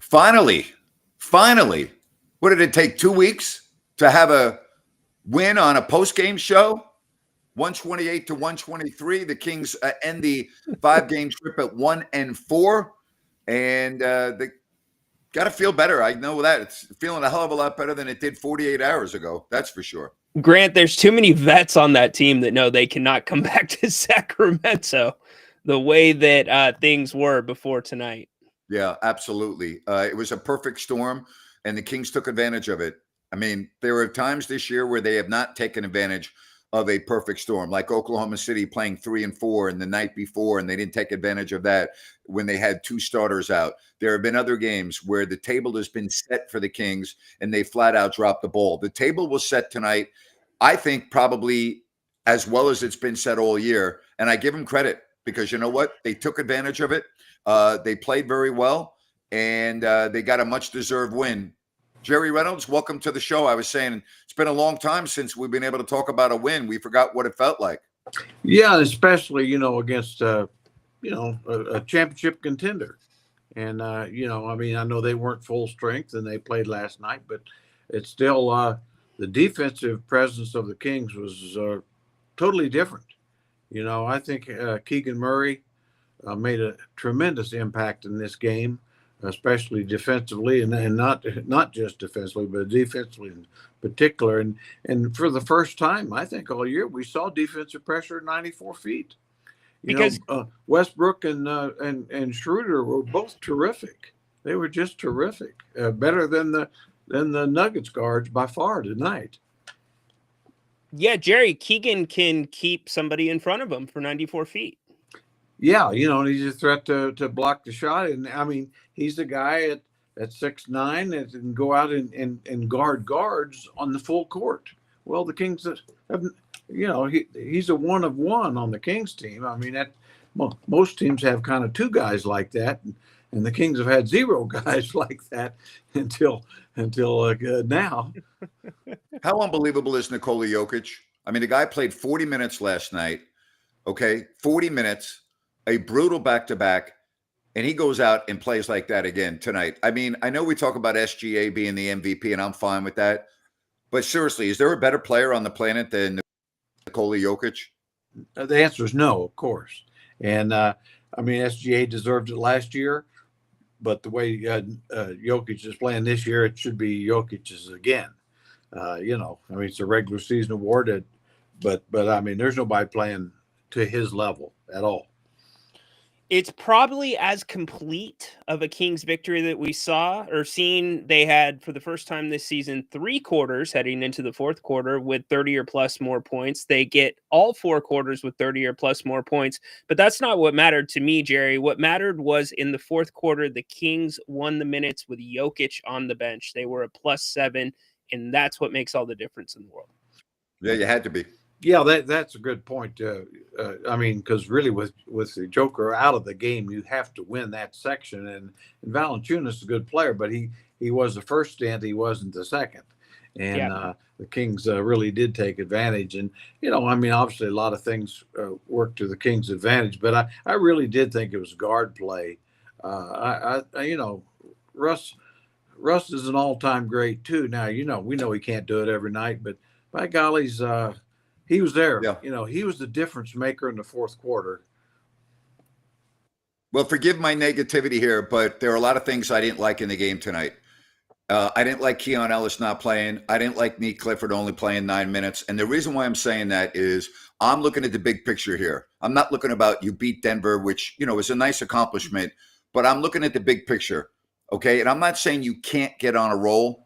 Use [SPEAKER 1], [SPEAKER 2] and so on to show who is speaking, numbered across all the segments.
[SPEAKER 1] Finally, finally, what did it take? 2 weeks to have a win on a post-game show? 128 to 123. The Kings end the 5-game trip at 1-4, and they got to feel better. I know that it's feeling a hell of a lot better than it did 48 hours ago. That's for sure.
[SPEAKER 2] Grant, there's too many vets on that team that know they cannot come back to Sacramento the way that things were before tonight.
[SPEAKER 1] Yeah, absolutely. It was a perfect storm, and the Kings took advantage of it. I mean, there are times this year where they have not taken advantage of a perfect storm, like Oklahoma City playing 3-4 and the night before, and they didn't take advantage of that when they had 2 starters out. There have been other games where the table has been set for the Kings, and they flat out dropped the ball. The table was set tonight, I think, probably as well as it's been set all year, and I give them credit because you know what? They took advantage of it. They played very well, and they got a much-deserved win. Jerry Reynolds, welcome to the show. I was saying it's been a long time since we've been able to talk about a win. We forgot what it felt like.
[SPEAKER 3] Yeah, especially, against, a championship contender. And, I know they weren't full strength and they played last night, but it's still the defensive presence of the Kings was totally different. I think Keegan Murray made a tremendous impact in this game, especially defensively, and not just defensively, but defensively in particular. And for the first time, I think all year, we saw defensive pressure at 94 feet. Because Westbrook and Schroeder were both terrific. They were just terrific, better than the Nuggets guards by far tonight.
[SPEAKER 2] Yeah, Jerry, Keegan can keep somebody in front of him for 94 feet.
[SPEAKER 3] Yeah, and he's a threat to block the shot. And, I mean, he's the guy at 6'9" that can go out and guard guards on the full court. Well, the Kings have, he's a one of one on the Kings team. I mean, most teams have kind of 2 guys like that. And the Kings have had 0 guys like that until now.
[SPEAKER 1] How unbelievable is Nikola Jokic? I mean, the guy played 40 minutes last night. Okay, 40 minutes. A brutal back-to-back, and he goes out and plays like that again tonight. I mean, I know we talk about SGA being the MVP, and I'm fine with that. But seriously, is there a better player on the planet than Nikola Jokic?
[SPEAKER 3] The answer is no, of course. And, SGA deserved it last year, but the way Jokic is playing this year, it should be Jokic's again. It's a regular season award, but there's nobody playing to his level at all.
[SPEAKER 2] It's probably as complete of a Kings victory that we saw or seen. They had, for the first time this season, 3 quarters heading into the 4th quarter with 30 or plus more points. They get all 4 quarters with 30 or plus more points, but that's not what mattered to me, Jerry. What mattered was in the 4th quarter, the Kings won the minutes with Jokic on the bench. They were a +7, and that's what makes all the difference in the world.
[SPEAKER 1] Yeah, you had to be.
[SPEAKER 3] Yeah, that's a good point. Because really with the Joker out of the game, you have to win that section. And Valanciunas is a good player, but he was the first stint, he wasn't the second. And the Kings really did take advantage. And, obviously a lot of things worked to the Kings' advantage, but I really did think it was guard play. Russ is an all-time great too. Now, we know he can't do it every night, but by golly's, he was there. Yeah. He was the difference maker in the 4th quarter.
[SPEAKER 1] Well, forgive my negativity here, but there are a lot of things I didn't like in the game tonight. I didn't like Keon Ellis not playing. I didn't like Nate Clifford only playing 9 minutes. And the reason why I'm saying that is I'm looking at the big picture here. I'm not looking about you beat Denver, which, is a nice accomplishment, but I'm looking at the big picture. Okay. And I'm not saying you can't get on a roll,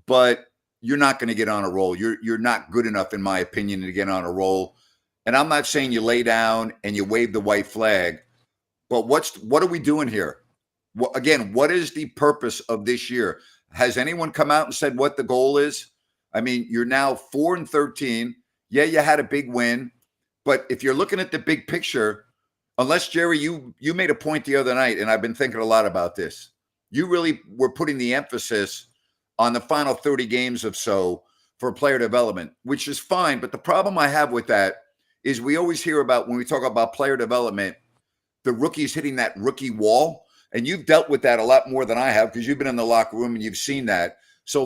[SPEAKER 1] but you're not going to get on a roll. You're not good enough, in my opinion, to get on a roll. And I'm not saying you lay down and you wave the white flag, but what are we doing here? Again, what is the purpose of this year? Has anyone come out and said what the goal is? I mean, you're now 4-13. Yeah, you had a big win, but if you're looking at the big picture, unless Jerry, you made a point the other night, and I've been thinking a lot about this. You really were putting the emphasis on the final 30 games or so for player development, which is fine. But the problem I have with that is we always hear about, when we talk about player development, the rookies hitting that rookie wall. And you've dealt with that a lot more than I have because you've been in the locker room and you've seen that. So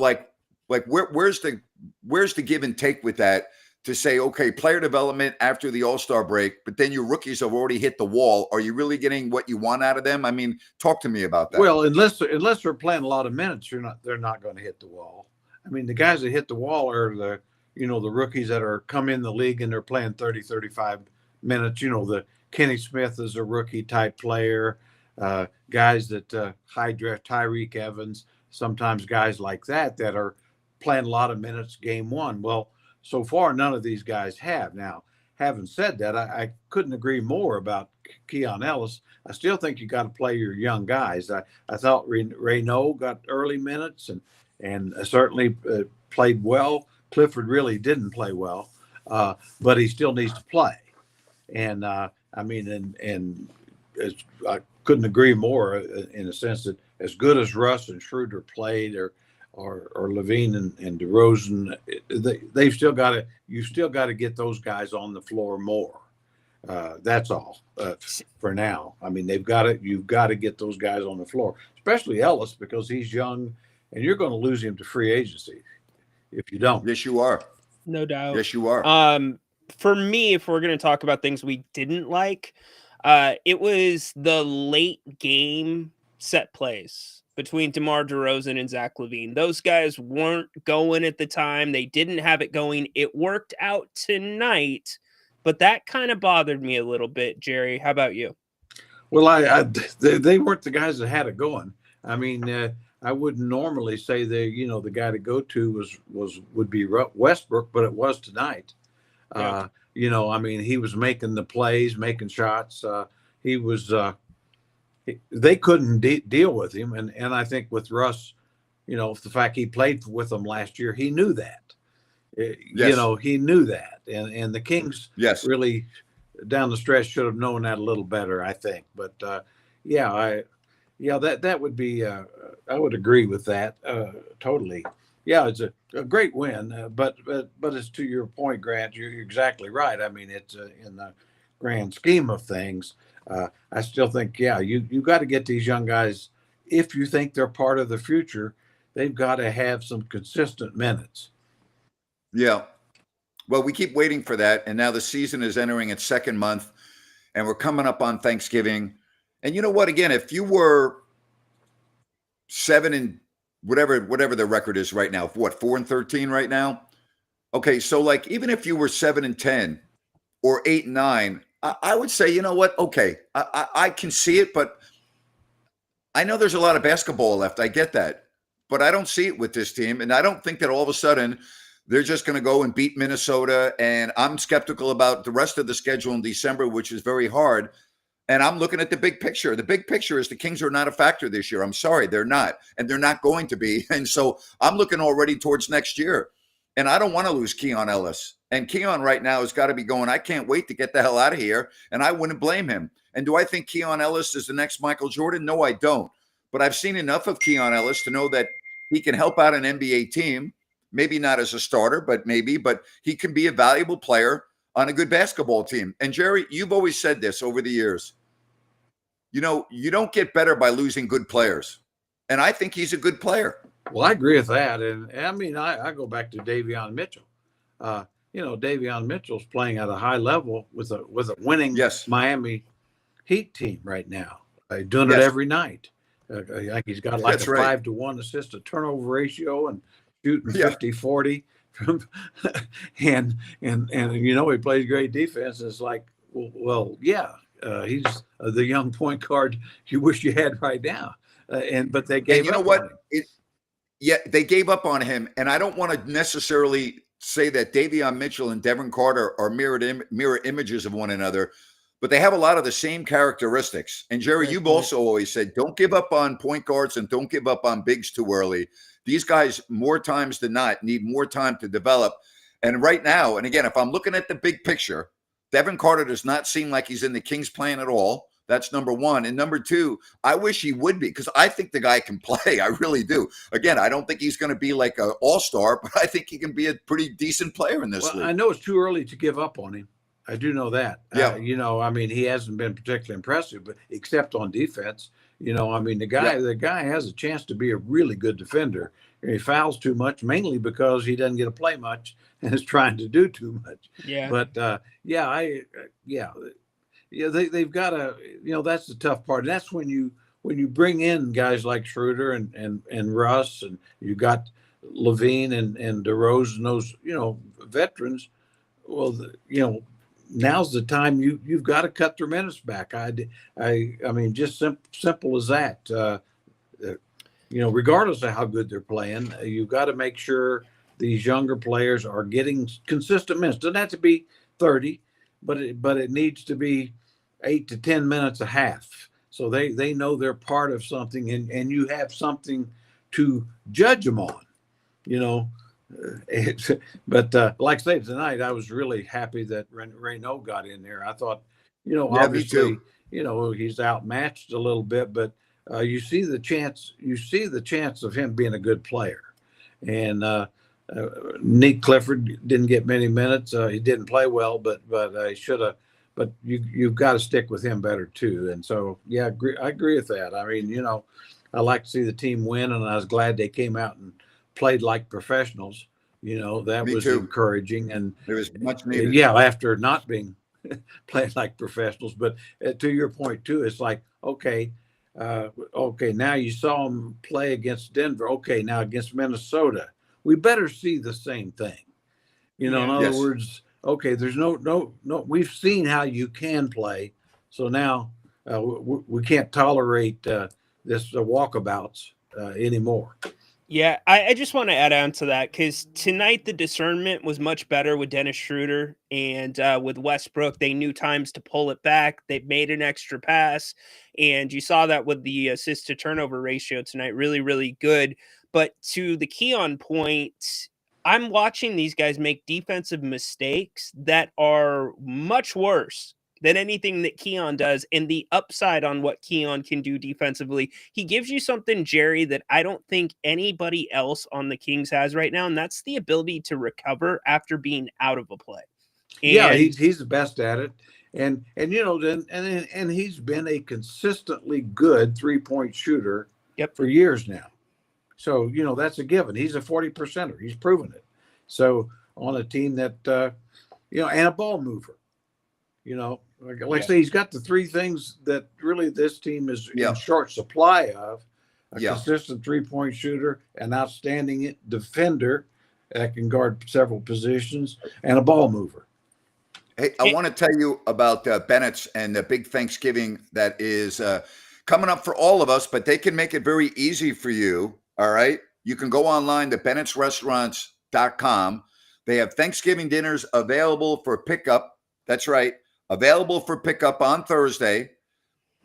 [SPEAKER 1] where's the give and take with that to say, okay, player development after the All-Star break, but then your rookies have already hit the wall. Are you really getting what you want out of them? I mean, talk to me about that.
[SPEAKER 3] Well, unless they're playing a lot of minutes, they're not going to hit the wall. I mean, the guys that hit the wall are the rookies that are come in the league and they're playing 30, 35 minutes. The Kenny Smith is a rookie type player. Guys that high draft, Tyreek Evans, sometimes guys like that are playing a lot of minutes game one. Well, so far, none of these guys have. Now, having said that, I couldn't agree more about Keon Ellis. I still think you got to play your young guys. I thought Ryno got early minutes and certainly played well. Clifford really didn't play well, but he still needs to play. And I couldn't agree more in the sense that as good as Russ and Schroeder played, or Levine and DeRozan, they've still got to. You still got to get those guys on the floor more. That's all for now. I mean, you've got to get those guys on the floor, especially Ellis because he's young, and you're going to lose him to free agency if you don't.
[SPEAKER 1] Yes, you are.
[SPEAKER 2] No doubt.
[SPEAKER 1] Yes, you are.
[SPEAKER 2] For me, if we're going to talk about things we didn't like, it was the late game set plays between DeMar DeRozan and Zach LaVine. Those guys weren't going at the time. They didn't have it going. It worked out tonight, but that kind of bothered me a little bit. Jerry, how about you?
[SPEAKER 3] Well, they weren't the guys that had it going. I mean, I wouldn't normally say the guy to go to would be Westbrook, but it was tonight.
[SPEAKER 2] Yeah.
[SPEAKER 3] I mean, he was making the plays, making shots. He was. They couldn't deal with him, and I think with Russ, the fact he played with them last year, he knew that.
[SPEAKER 1] Yes.
[SPEAKER 3] He knew that, and the Kings really down the stretch should have known that a little better, I think. But that would be. I would agree with that totally. Yeah, it's a great win, but it's to your point, Grant. You're exactly right. I mean, it's in the grand scheme of things. I still think, you got to get these young guys. If you think they're part of the future, they've got to have some consistent minutes.
[SPEAKER 1] Yeah. Well, we keep waiting for that. And now the season is entering its second month and we're coming up on Thanksgiving. And you know what? Again, if you were 7 and whatever the record is right now, 4-13 right now. Okay. So even if you were 7-10 or 8-9, I would say, you know what? Okay, I can see it, but I know there's a lot of basketball left. I get that, but I don't see it with this team. And I don't think that all of a sudden they're just going to go and beat Minnesota. And I'm skeptical about the rest of the schedule in December, which is very hard. And I'm looking at the big picture. The big picture is the Kings are not a factor this year. I'm sorry, they're not. And they're not going to be. And so I'm looking already towards next year. And I don't want to lose Keon Ellis. And Keon right now has got to be going, I can't wait to get the hell out of here. And I wouldn't blame him. And do I think Keon Ellis is the next Michael Jordan? No, I don't. But I've seen enough of Keon Ellis to know that he can help out an NBA team. Maybe not as a starter, but he can be a valuable player on a good basketball team. And Jerry, you've always said this over the years. You don't get better by losing good players. And I think he's a good player.
[SPEAKER 3] Well, I agree with that. And I mean, I go back to Davion Mitchell. Davion Mitchell's playing at a high level with a winning Miami Heat team right now. Doing it every night. I think he's got like a 5-to-1 assist to turnover ratio and shooting 50-40. and he plays great defense. It's like, he's the young point guard you wish you had right now. But they gave
[SPEAKER 1] up. You know what? They gave up on him, and I don't want to necessarily say that Davion Mitchell and Devin Carter are mirror images of one another, but they have a lot of the same characteristics. And Jerry, you've also always said, don't give up on point guards and don't give up on bigs too early. These guys, more times than not, need more time to develop. And right now, and again, if I'm looking at the big picture, Devin Carter does not seem like he's in the Kings plan at all. That's number one. And number two, I wish he would be, because I think the guy can play. I really do. Again, I don't think he's going to be like an all-star, but I think he can be a pretty decent player in this league.
[SPEAKER 3] I know it's too early to give up on him. I do know that.
[SPEAKER 1] Yeah.
[SPEAKER 3] I mean, he hasn't been particularly impressive, but except on defense. I mean, the
[SPEAKER 1] Yeah.
[SPEAKER 3] guy has a chance to be a really good defender. He fouls too much, mainly because he doesn't get to play much and is trying to do too much.
[SPEAKER 2] Yeah.
[SPEAKER 3] But they've got to. That's the tough part. And that's when you bring in guys like Schroeder and Russ, and you got Levine and DeRozan, those veterans. Well, now's the time you've got to cut their minutes back. I mean, just simple as that. Regardless of how good they're playing, you've got to make sure these younger players are getting consistent minutes. Doesn't have to be 30, but it needs to be 8 to 10 minutes a half. So they know they're part of something, and you have something to judge them on. But like I say, tonight, I was really happy that Ryno got in there. I thought, obviously, he's outmatched a little bit, but you see the chance of him being a good player. And Nick Clifford didn't get many minutes. He didn't play well, but he should have. But you've got to stick with him better too. And so, yeah, I agree with that. I mean, I like to see the team win, and I was glad they came out and played like professionals. That
[SPEAKER 1] Me
[SPEAKER 3] was
[SPEAKER 1] too.
[SPEAKER 3] encouraging, and
[SPEAKER 1] It was much needed.
[SPEAKER 3] Yeah, after not being playing like professionals. But to your point too, it's like, okay, now you saw them play against Denver. Okay, now against Minnesota, we better see the same thing. In other words, okay, there's no. We've seen how you can play, so now we can't tolerate this walkabouts anymore.
[SPEAKER 2] Yeah, I just want to add on to that, because tonight the discernment was much better with Dennis Schroeder and with Westbrook. They knew times to pull it back. They made an extra pass, and you saw that with the assist to turnover ratio tonight. Really, really good. But to the Keon point, I'm watching these guys make defensive mistakes that are much worse than anything that Keon does, and the upside on what Keon can do defensively. He gives you something, Jerry, that I don't think anybody else on the Kings has right now, and that's the ability to recover after being out of a play. And
[SPEAKER 3] he's the best at it, and he's been a consistently good 3-point shooter for years now. So that's a given. He's a 40%er. He's proven it. So on a team that and a ball mover. Like I say, he's got the three things that really this team is in short supply of: a consistent 3-point shooter, an outstanding defender that can guard several positions, and a ball mover.
[SPEAKER 1] Hey, I want to tell you about Bennett's and the big Thanksgiving that is coming up for all of us, but they can make it very easy for you. All right. You can go online to Bennett'sRestaurants.com. They have Thanksgiving dinners available for pickup. That's right. Available for pickup on Thursday.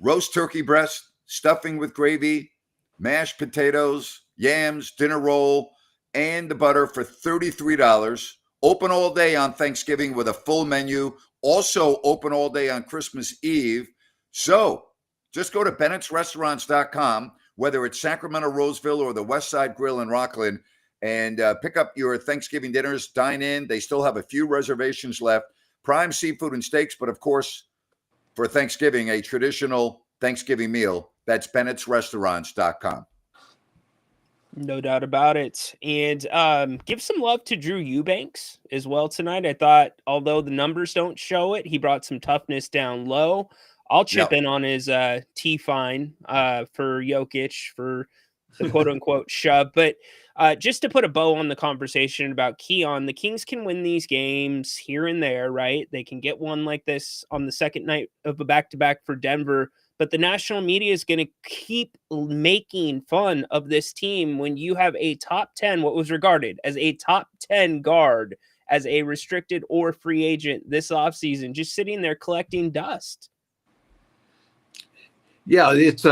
[SPEAKER 1] Roast turkey breast, stuffing with gravy, mashed potatoes, yams, dinner roll, and the butter for $33. Open all day on Thanksgiving with a full menu. Also open all day on Christmas Eve. So just go to Bennett'sRestaurants.com, whether it's Sacramento, Roseville, or the West Side Grill in Rockland, and pick up your Thanksgiving dinners. Dine in. They still have a few reservations left. Prime seafood and steaks, but of course, for Thanksgiving, a traditional Thanksgiving meal. That's Bennett'sRestaurants.com.
[SPEAKER 2] No doubt about it. And give some love to Drew Eubanks as well tonight. I thought, although the numbers don't show it, he brought some toughness down low. I'll chip in on his T-fine for Jokic for the quote-unquote shove. But just to put a bow on the conversation about Keon, the Kings can win these games here and there, right? They can get one like this on the second night of a back-to-back for Denver. But the national media is going to keep making fun of this team when you have a top 10, what was regarded as a top 10 guard, as a restricted or free agent this offseason, just sitting there collecting dust.
[SPEAKER 3] Yeah, it's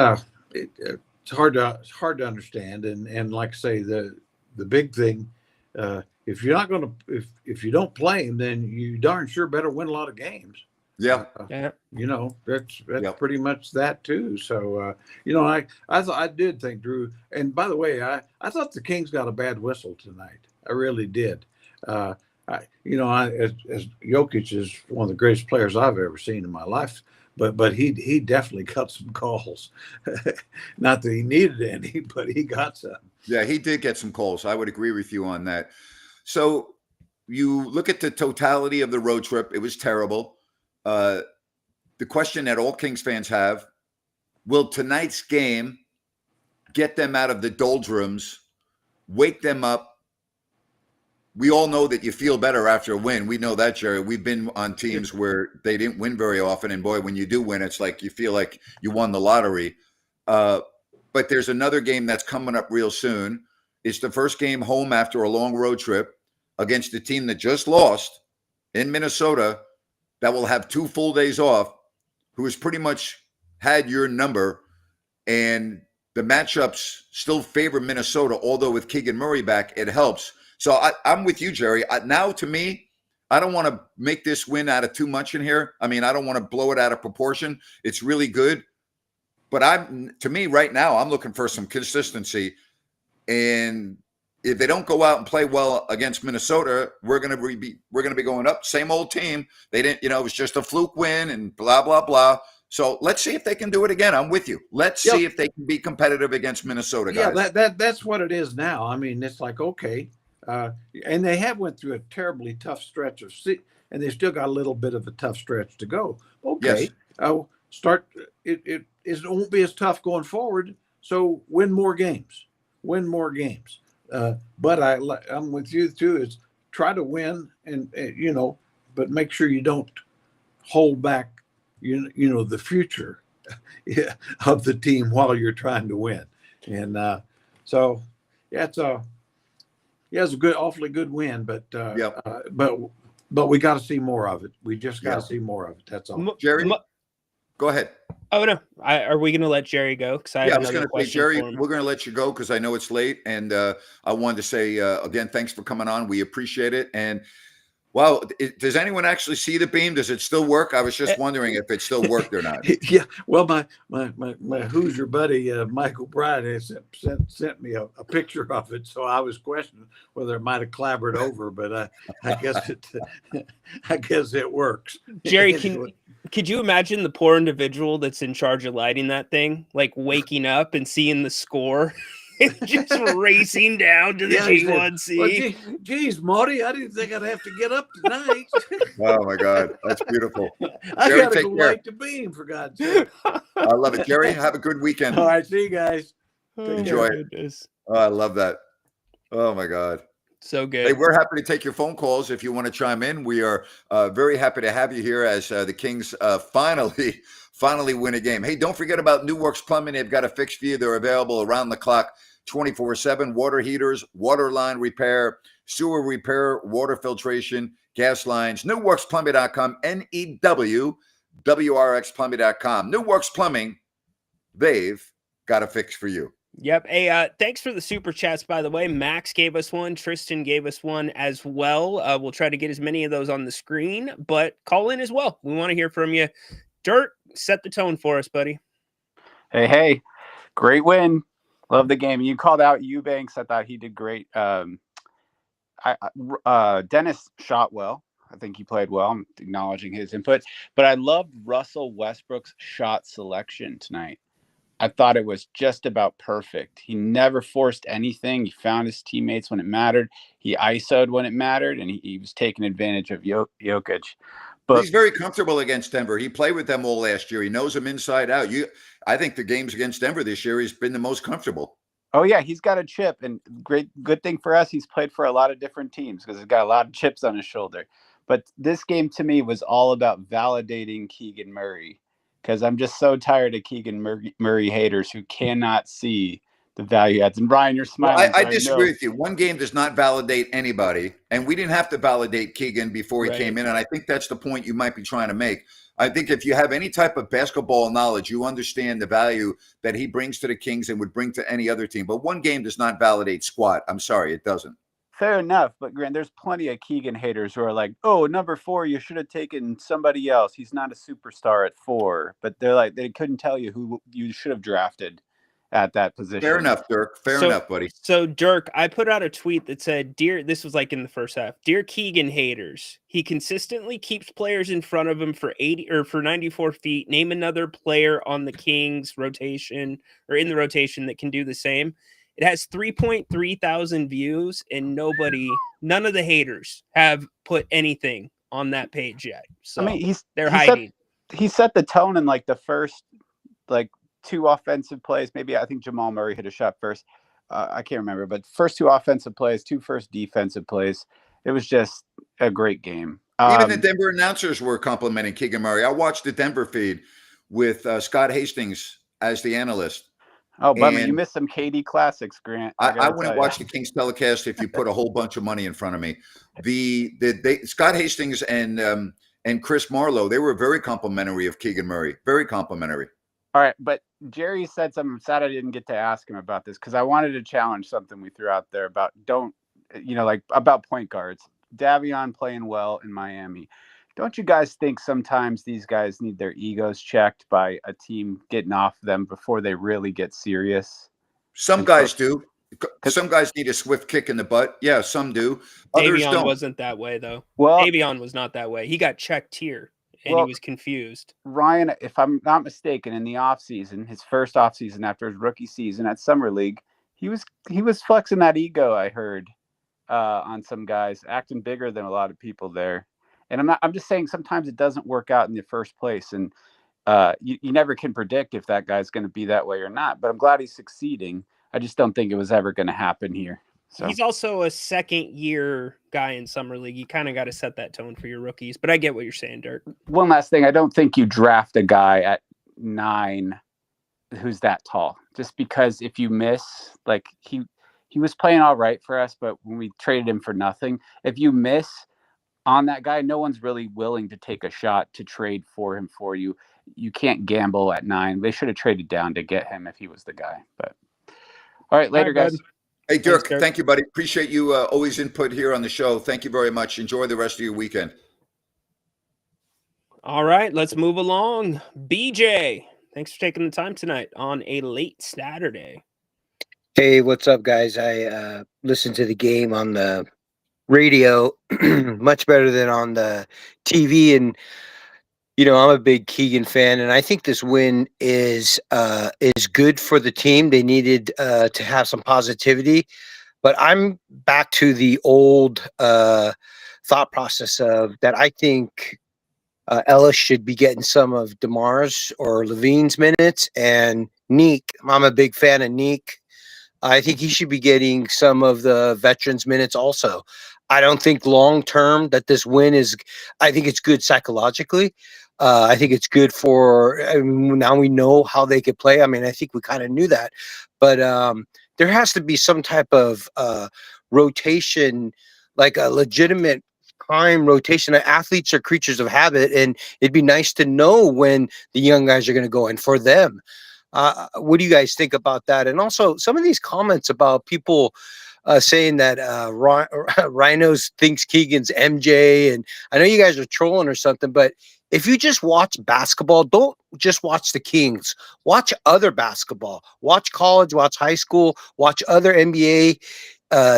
[SPEAKER 3] hard to understand, and like I say, the big thing, if you're not going to if you don't play him, then you darn sure better win a lot of games. That's pretty much that too. So I did think Drew, and by the way, I thought the Kings got a bad whistle tonight. I really did. as Jokic is one of the greatest players I've ever seen in my life, but he definitely got some calls. Not that he needed any, but he got some.
[SPEAKER 1] Yeah, he did get some calls. I would agree with you on that. So you look at the totality of the road trip. It was terrible. The question that all Kings fans have, will tonight's game get them out of the doldrums, wake them up? We all know that you feel better after a win. We know that, Jerry. We've been on teams where they didn't win very often. And boy, when you do win, it's like you feel like you won the lottery. But there's another game that's coming up real soon. It's the first game home after a long road trip against a team that just lost in Minnesota that will have 2 full days off, who has pretty much had your number. And the matchups still favor Minnesota, although with Keegan Murray back, it helps. So I'm with you, Jerry. Now, to me, I don't want to make this win out of too much in here. I mean, I don't want to blow it out of proportion. It's really good. But to me, right now, I'm looking for some consistency. And if they don't go out and play well against Minnesota, we're going to be going up. Same old team. They didn't, it was just a fluke win and blah, blah, blah. So let's see if they can do it again. I'm with you. Let's see if they can be competitive against Minnesota, guys.
[SPEAKER 3] Yeah, that's what it is now. I mean, it's like, okay. And they have went through a terribly tough stretch and they still got a little bit of a tough stretch to go. Okay. Yes. It won't be as tough going forward. So win more games. But I'm with you too, is try to win and but make sure you don't hold back, the future of the team while you're trying to win. And so, yeah, it's a awfully good win, but we got to see more of it. We just got to see more of it. That's all.
[SPEAKER 1] Jerry, go ahead.
[SPEAKER 2] Oh no, are we going to let Jerry go? Because I was going to say,
[SPEAKER 1] Jerry, we're going to let you go because I know it's late, and I wanted to say again, thanks for coming on. We appreciate it. And wow, does anyone actually see the beam? Does it still work? I was just wondering if it still worked or not.
[SPEAKER 3] Yeah, well, my Hoosier buddy Michael Bryan sent me a picture of it, so I was questioning whether it might have clabbered over, but I guess it works.
[SPEAKER 2] Jerry, could you imagine the poor individual that's in charge of lighting that thing, like waking up and seeing the score? Just racing down to the G1C.
[SPEAKER 3] Well, geez, Marty, I didn't think I'd have to get up tonight.
[SPEAKER 1] Oh my God, that's beautiful.
[SPEAKER 3] I gotta go light the beam, for God's sake.
[SPEAKER 1] I love it, Jerry. Have a good weekend.
[SPEAKER 3] All right, see you guys.
[SPEAKER 1] Enjoy it. Oh, I love that. Oh my God.
[SPEAKER 2] So good.
[SPEAKER 1] Hey, we're happy to take your phone calls if you want to chime in. We are very happy to have you here as the Kings finally win a game. Hey, don't forget about New Works Plumbing. They've got a fix for you. They're available around the clock, 24/7. Water heaters, water line repair, sewer repair, water filtration, gas lines. NewWorksPlumbing.com, NEWWRXPlumbing.com. New Works Plumbing, they've got a fix for you.
[SPEAKER 2] Yep. Hey, thanks for the super chats, by the way. Max gave us one. Tristan gave us one as well. We'll try to get as many of those on the screen, but call in as well. We want to hear from you. Dirt, set the tone for us, buddy.
[SPEAKER 4] Hey, great win. Love the game. You called out Eubanks. I thought he did great. Dennis shot well. I think he played well. I'm acknowledging his input. But I loved Russell Westbrook's shot selection tonight. I thought it was just about perfect. He never forced anything. He found his teammates when it mattered. He ISO'd when it mattered, and he was taking advantage of Jokic. But
[SPEAKER 1] he's very comfortable against Denver. He played with them all last year. He knows them inside out. I think the games against Denver this year, he's been the most comfortable.
[SPEAKER 4] Oh, yeah, he's got a chip. And good thing for us, he's played for a lot of different teams because he's got a lot of chips on his shoulder. But this game, to me, was all about validating Keegan Murray. Because I'm just so tired of Keegan Murray haters who cannot see the value adds. And Ryan, you're smiling.
[SPEAKER 1] I disagree with you. One game does not validate anybody. And we didn't have to validate Keegan before he came in. And I think that's the point you might be trying to make. I think if you have any type of basketball knowledge, you understand the value that he brings to the Kings and would bring to any other team. But one game does not validate squat. I'm sorry, it doesn't.
[SPEAKER 4] Fair enough, but Grant, there's plenty of Keegan haters who are like, "Oh, number 4, you should have taken somebody else. He's not a superstar at 4." But they're like, they couldn't tell you who you should have drafted. at that position.
[SPEAKER 1] Fair enough, Dirk. Fair enough, buddy.
[SPEAKER 2] So Dirk, I put out a tweet that said, this was like in the first half. Dear Keegan haters, he consistently keeps players in front of him for 80 or for 94 feet. Name another player on the Kings rotation or in the rotation that can do the same. It has 3.3 thousand views, and none of the haters have put anything on that page yet. So
[SPEAKER 4] I mean,
[SPEAKER 2] they're hiding.
[SPEAKER 4] He set the tone in like the first two offensive plays. Maybe I think Jamal Murray hit a shot first. I can't remember, but first two offensive plays, two first defensive plays. It was just a great game.
[SPEAKER 1] Even the Denver announcers were complimenting Keegan Murray. I watched the Denver feed with Scott Hastings as the analyst.
[SPEAKER 4] Oh, bummer. You missed some KD classics, Grant.
[SPEAKER 1] I wouldn't watch the Kings telecast if you put a whole bunch of money in front of me. Scott Hastings and Chris Marlowe, they were very complimentary of Keegan Murray. Very complimentary.
[SPEAKER 4] All right, but Jerry said something. I'm sad I didn't get to ask him about this because I wanted to challenge something we threw out there about about point guards. Davion playing well in Miami. Don't you guys think sometimes these guys need their egos checked by a team getting off them before they really get serious?
[SPEAKER 1] Some guys do. Some guys need a swift kick in the butt. Yeah, some do. Others
[SPEAKER 2] Davion
[SPEAKER 1] don't.
[SPEAKER 2] wasn't that way, though.
[SPEAKER 4] Well,
[SPEAKER 2] Davion was not that way. He got checked here, and he was confused.
[SPEAKER 4] Ryan, if I'm not mistaken, in the offseason, his first offseason after his rookie season at Summer League, he was flexing that ego, I heard, on some guys, acting bigger than a lot of people there. And I'm just saying sometimes it doesn't work out in the first place. And you never can predict if that guy's going to be that way or not. But I'm glad he's succeeding. I just don't think it was ever going to happen here. So
[SPEAKER 2] he's also a second-year guy in Summer League. You kind of got to set that tone for your rookies. But I get what you're saying, Dirk.
[SPEAKER 4] One last thing. I don't think you draft a guy at 9 who's that tall. Just because if you miss, like he was playing all right for us, but when we traded him for nothing, if you miss on that guy, no one's really willing to take a shot to trade for him for you. You can't gamble at 9. They should have traded down to get him if he was the guy. But all right, later, guys.
[SPEAKER 1] Hey, Dirk, thank you, buddy. Appreciate you always input here on the show. Thank you very much. Enjoy the rest of your weekend.
[SPEAKER 2] All right, let's move along. BJ, thanks for taking the time tonight on a late Saturday.
[SPEAKER 5] Hey, what's up, guys? I listened to the game on the radio much better than on the TV, and I'm a big Keegan fan, and I think this win is good for the team. They needed to have some positivity, but I'm back to the old thought process of that. I think Ellis should be getting some of DeMar's or Levine's minutes, and Neek. I'm a big fan of Neek. I think he should be getting some of the veterans minutes also. I don't think long term that this win is. I think it's good psychologically. I think it's good for now we know how they could play. I mean, I think we kind of knew that, but there has to be some type of rotation, like a legitimate time rotation. Athletes are creatures of habit, and it'd be nice to know when the young guys are going to go. And for them, what do you guys think about that? And also some of these comments about people saying that Ryno thinks Keegan's MJ, and I know you guys are trolling or something, but if you just watch basketball, don't just watch the Kings. Watch other basketball. Watch college, watch high school, watch other NBA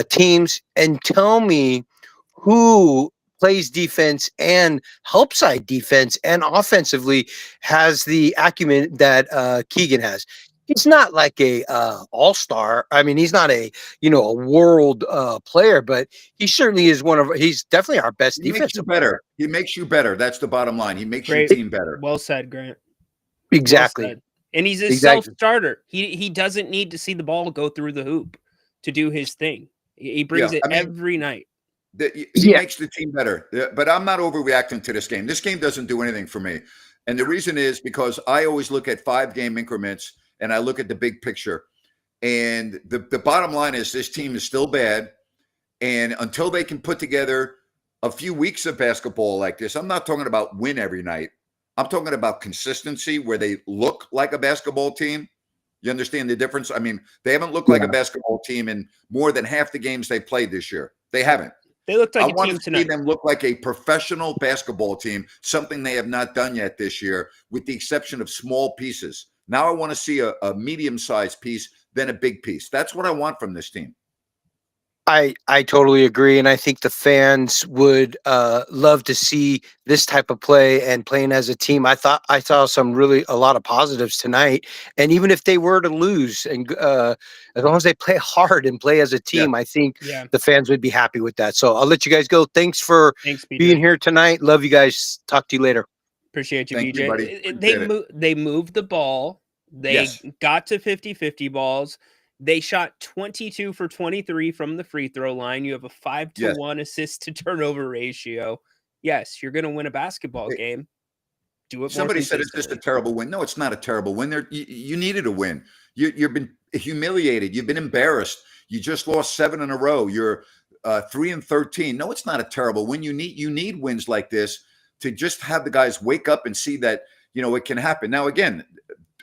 [SPEAKER 5] teams, and tell me who plays defense and help side defense and offensively has the acumen that Keegan has. He's not like a all-star. I mean, he's not a world player, but he certainly is he's definitely our best defensive player.
[SPEAKER 1] He makes you better. That's the bottom line. He makes your team better.
[SPEAKER 2] Well said, Grant.
[SPEAKER 5] Exactly.
[SPEAKER 2] Well said. And he's a self-starter. He doesn't need to see the ball go through the hoop to do his thing. He brings it every night.
[SPEAKER 1] He makes the team better. But I'm not overreacting to this game. This game doesn't do anything for me. And the reason is because I always look at 5-game increments and I look at the big picture. And the bottom line is this team is still bad. And until they can put together a few weeks of basketball like this, I'm not talking about win every night. I'm talking about consistency where they look like a basketball team. You understand the difference? I mean, they haven't looked like a basketball team in more than half the games they played this year. They haven't.
[SPEAKER 2] They looked like
[SPEAKER 1] I want to see them look like a professional basketball team, something they have not done yet this year, with the exception of small pieces. Now I want to see a medium-sized piece than a big piece. That's what I want from this team.
[SPEAKER 5] I totally agree, and I think the fans would love to see this type of play and playing as a team. I saw a lot of positives tonight, and even if they were to lose, and as long as they play hard and play as a team, I think the fans would be happy with that. So I'll let you guys go. Thanks for being here tonight. Love you guys. Talk to you later.
[SPEAKER 2] Appreciate you,
[SPEAKER 1] Thank
[SPEAKER 2] BJ.
[SPEAKER 1] you, buddy.
[SPEAKER 2] They moved the ball. They got to 50-50 balls. They shot 22 for 23 from the free throw line. You have a 5-to-1 assist to turnover ratio. Yes, you're going to win a basketball game. Do it.
[SPEAKER 1] Somebody said it's just a terrible win. No, it's not a terrible win. You needed a win. You've been humiliated. You've been embarrassed. You just lost 7 in a row. You're 3-13. No, it's not a terrible win. You need wins like this to just have the guys wake up and see that, it can happen. Now, again,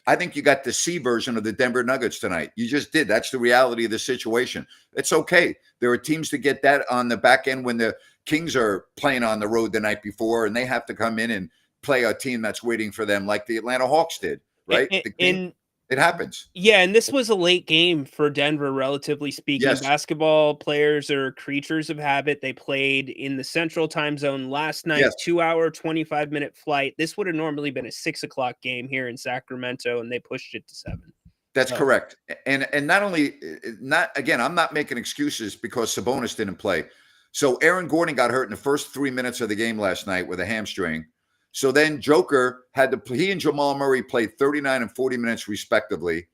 [SPEAKER 1] I think you got the C version of the Denver Nuggets tonight. You just did. That's the reality of the situation. It's okay. There are teams that get that on the back end when the Kings are playing on the road the night before, and they have to come in and play a team that's waiting for them like the Atlanta Hawks did, right? It happens.
[SPEAKER 2] Yeah, and this was a late game for Denver, relatively speaking.
[SPEAKER 1] Yes.
[SPEAKER 2] Basketball players are creatures of habit. They played in the Central Time Zone last night, 2-hour, 25-minute flight. This would have normally been a 6 o'clock game here in Sacramento, and they pushed it to 7.
[SPEAKER 1] That's correct. And I'm not making excuses because Sabonis didn't play. So Aaron Gordon got hurt in the first 3 minutes of the game last night with a hamstring. So then Joker he and Jamal Murray played 39 and 40 minutes respectively.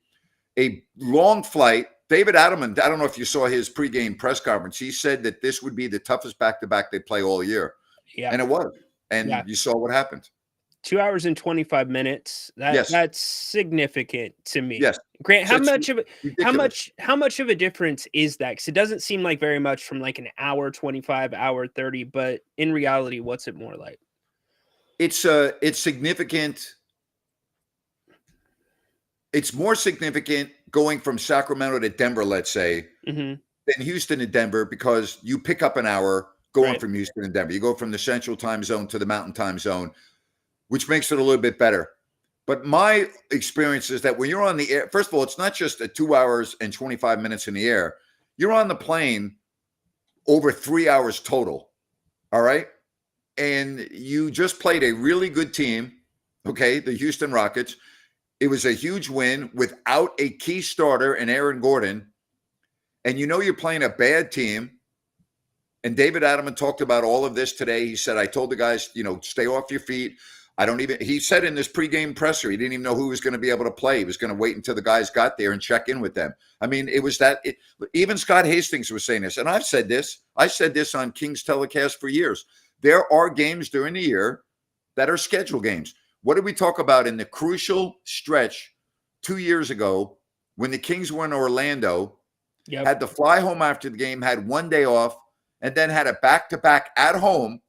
[SPEAKER 1] A long flight. David Adelman, I don't know if you saw his pregame press conference. He said that this would be the toughest back-to-back they play all year. Yeah. And it was. And you saw what happened.
[SPEAKER 2] 2 hours and 25 minutes. That's significant to me.
[SPEAKER 1] Yes.
[SPEAKER 2] Grant, how much of a difference is that? Because it doesn't seem like very much from like an hour 25, hour 30, but in reality, what's it more like?
[SPEAKER 1] It's significant. It's more significant going from Sacramento to Denver, let's say, than Houston to Denver, because you pick up an hour going from Houston to Denver. You go from the Central Time Zone to the Mountain Time Zone, which makes it a little bit better. But my experience is that when you're on the air, first of all, it's not just a 2 hours and 25 minutes in the air. You're on the plane over 3 hours total. All right. And you just played a really good team, the Houston Rockets. It was a huge win without a key starter in Aaron Gordon. And you're playing a bad team. And David Adelman talked about all of this today. He said, I told the guys, stay off your feet. He said in this pregame presser, he didn't even know who was going to be able to play. He was going to wait until the guys got there and check in with them. I mean, even Scott Hastings was saying this. And I've said this. I said this on Kings telecast for years. There are games during the year that are scheduled games. What did we talk about in the crucial stretch 2 years ago when the Kings were in Orlando, had to fly home after the game, had 1 day off, and then had a back-to-back at home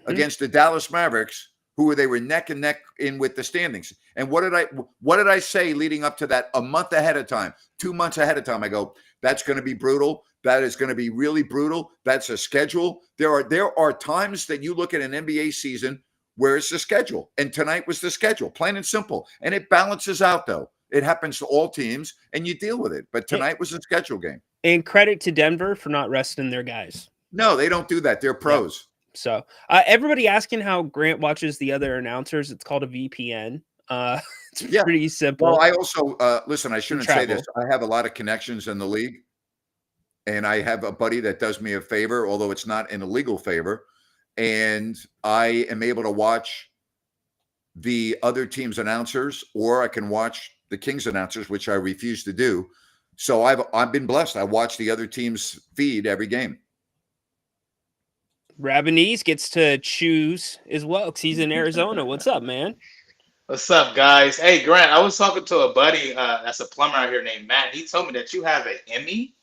[SPEAKER 1] against the Dallas Mavericks, who they were neck and neck in with the standings. And what did I say leading up to that a month ahead of time, 2 months ahead of time? I go, that's going to be brutal. That is going to be really brutal. That's a schedule. There are times that you look at an NBA season where it's the schedule. And tonight was the schedule, plain and simple. And it balances out, though. It happens to all teams, and you deal with it. But tonight was a schedule game.
[SPEAKER 2] And credit to Denver for not resting their guys.
[SPEAKER 1] No, they don't do that. They're pros.
[SPEAKER 2] Yeah. So everybody asking how Grant watches the other announcers. It's called a VPN. It's pretty simple.
[SPEAKER 1] Well, I also, listen, I shouldn't say this. I have a lot of connections in the league. And I have a buddy that does me a favor, although it's not an illegal favor. And I am able to watch the other team's announcers, or I can watch the Kings announcers, which I refuse to do. So I've been blessed. I watch the other team's feed every game.
[SPEAKER 2] Rabanese gets to choose as well because he's in Arizona. What's up, man?
[SPEAKER 6] What's up, guys? Hey, Grant, I was talking to a buddy that's a plumber out here named Matt. He told me that you have an Emmy.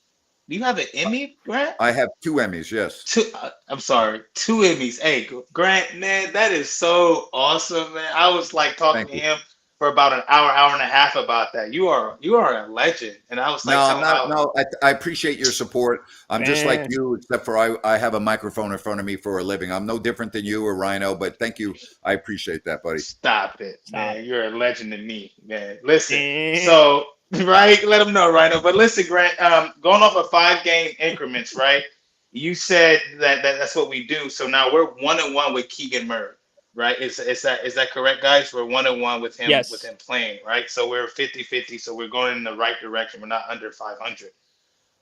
[SPEAKER 6] Do you have an Emmy, Grant?
[SPEAKER 1] I have 2 Emmys, yes.
[SPEAKER 6] 2 Emmys. Hey, Grant, man, that is so awesome, man. I was like talking to him for about an hour and a half about that. You are a legend. And I was like,
[SPEAKER 1] No, I'm not. No, I appreciate your support. I'm just like you, except for I have a microphone in front of me for a living. I'm no different than you or Ryno, but thank you. I appreciate that, buddy.
[SPEAKER 6] Stop it,
[SPEAKER 2] Stop.
[SPEAKER 6] man. You're a legend to me, man. Listen,
[SPEAKER 2] Eh.
[SPEAKER 6] so right, let them know, Ryno. But listen, Grant, going off of 5-game increments, right? You said that's what we do. So now we're 1-1 with Keegan Murray, right? Is that correct, guys? We're 1-1 with him
[SPEAKER 2] Yes.
[SPEAKER 6] with him playing, right? So we're 50-50. So we're going in the right direction. We're not under 500.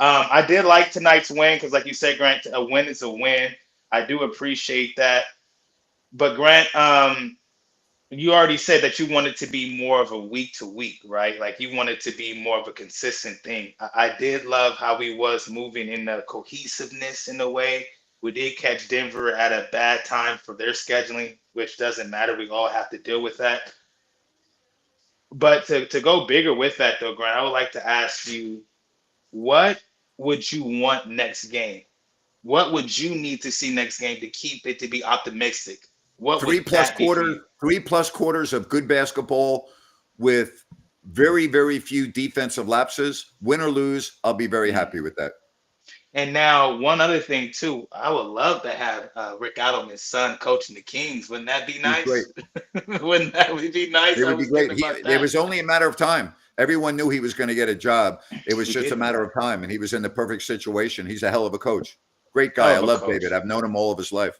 [SPEAKER 6] I did like tonight's win because, like you said, Grant, a win is a win. I do appreciate that. But Grant, you already said that you wanted to be more of a week to week, right? Like you wanted to be more of a consistent thing. I did love how we was moving in the cohesiveness in a way. We did catch Denver at a bad time for their scheduling, which doesn't matter. We all have to deal with that. But to go bigger with that, though, Grant, I would like to ask you, what would you want next game? What would you need to see next game to keep it to be optimistic? What would that be for you?
[SPEAKER 1] 3+ quarters of good basketball with very, very few defensive lapses. Win or lose, I'll be very happy with that.
[SPEAKER 6] And now one other thing too, I would love to have Rick Adelman's son coaching the Kings. Wouldn't that be
[SPEAKER 1] He's
[SPEAKER 6] nice?
[SPEAKER 1] great.
[SPEAKER 6] Wouldn't that be nice?
[SPEAKER 1] It
[SPEAKER 6] I
[SPEAKER 1] would be
[SPEAKER 6] was
[SPEAKER 1] great.
[SPEAKER 6] thinking about
[SPEAKER 1] It
[SPEAKER 6] that.
[SPEAKER 1] was only a matter of time. Everyone knew he was going to get a job. It was
[SPEAKER 6] He
[SPEAKER 1] just
[SPEAKER 6] did
[SPEAKER 1] a matter
[SPEAKER 6] that.
[SPEAKER 1] of time, and he was in the perfect situation. He's a hell of a coach. Great guy. I
[SPEAKER 6] Hell of a
[SPEAKER 1] love
[SPEAKER 6] coach.
[SPEAKER 1] David. I've known him all of his life.